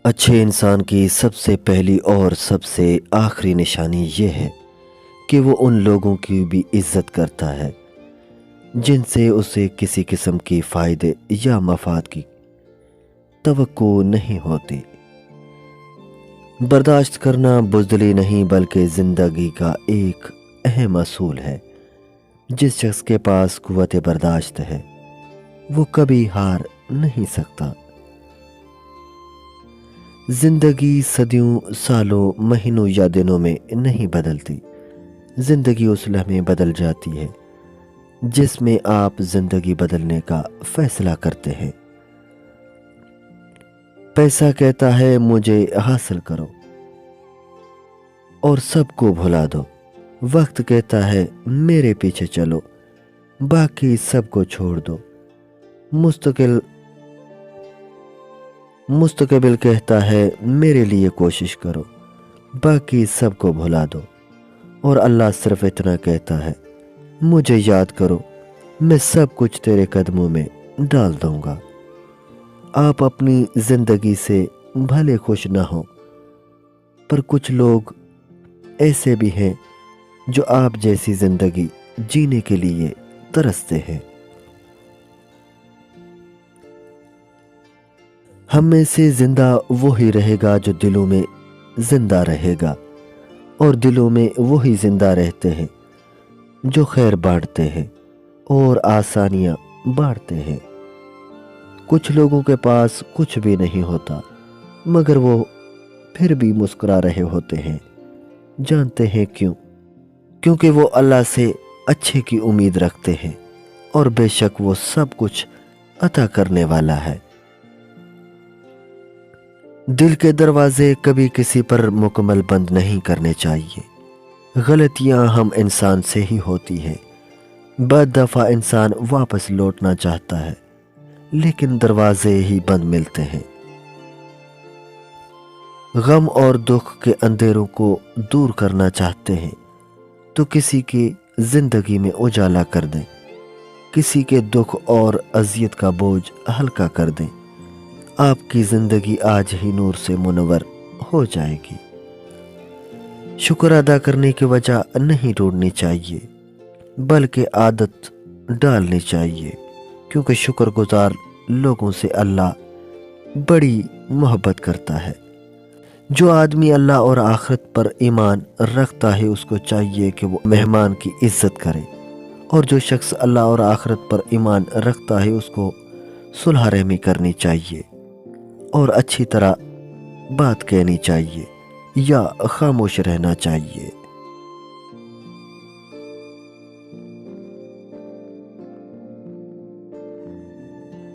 اچھے انسان کی سب سے پہلی اور سب سے آخری نشانی یہ ہے کہ وہ ان لوگوں کی بھی عزت کرتا ہے جن سے اسے کسی قسم کی فائدے یا مفاد کی توقع نہیں ہوتی۔ برداشت کرنا بزدلی نہیں بلکہ زندگی کا ایک اہم اصول ہے۔ جس شخص کے پاس قوت برداشت ہے وہ کبھی ہار نہیں سکتا۔ زندگی صدیوں، سالوں، مہینوں یا دنوں میں نہیں بدلتی۔ زندگی اس لمحے بدل جاتی ہے جس میں آپ زندگی بدلنے کا فیصلہ کرتے ہیں۔ پیسہ کہتا ہے مجھے حاصل کرو اور سب کو بھلا دو۔ وقت کہتا ہے میرے پیچھے چلو، باقی سب کو چھوڑ دو۔ مستقبل کہتا ہے میرے لیے کوشش کرو، باقی سب کو بھلا دو۔ اور اللہ صرف اتنا کہتا ہے مجھے یاد کرو، میں سب کچھ تیرے قدموں میں ڈال دوں گا۔ آپ اپنی زندگی سے بھلے خوش نہ ہوں، پر کچھ لوگ ایسے بھی ہیں جو آپ جیسی زندگی جینے کے لیے ترستے ہیں۔ ہم میں سے زندہ وہی رہے گا جو دلوں میں زندہ رہے گا، اور دلوں میں وہی زندہ رہتے ہیں جو خیر بانٹتے ہیں اور آسانیاں بانٹتے ہیں۔ کچھ لوگوں کے پاس کچھ بھی نہیں ہوتا مگر وہ پھر بھی مسکرا رہے ہوتے ہیں۔ جانتے ہیں کیوں؟ کیونکہ وہ اللہ سے اچھے کی امید رکھتے ہیں، اور بے شک وہ سب کچھ عطا کرنے والا ہے۔ دل کے دروازے کبھی کسی پر مکمل بند نہیں کرنے چاہیے۔ غلطیاں ہم انسان سے ہی ہوتی ہیں۔ بعض دفعہ انسان واپس لوٹنا چاہتا ہے لیکن دروازے ہی بند ملتے ہیں۔ غم اور دکھ کے اندھیروں کو دور کرنا چاہتے ہیں تو کسی کی زندگی میں اجالا کر دیں، کسی کے دکھ اور اذیت کا بوجھ ہلکا کر دیں۔ آپ کی زندگی آج ہی نور سے منور ہو جائے گی۔ شکر ادا کرنے کی وجہ نہیں ڈھونڈنی چاہیے بلکہ عادت ڈالنی چاہیے، کیونکہ شکر گزار لوگوں سے اللہ بڑی محبت کرتا ہے۔ جو آدمی اللہ اور آخرت پر ایمان رکھتا ہے اس کو چاہیے کہ وہ مہمان کی عزت کرے، اور جو شخص اللہ اور آخرت پر ایمان رکھتا ہے اس کو صلح رحمی کرنی چاہیے اور اچھی طرح بات کہنی چاہیے یا خاموش رہنا چاہیے۔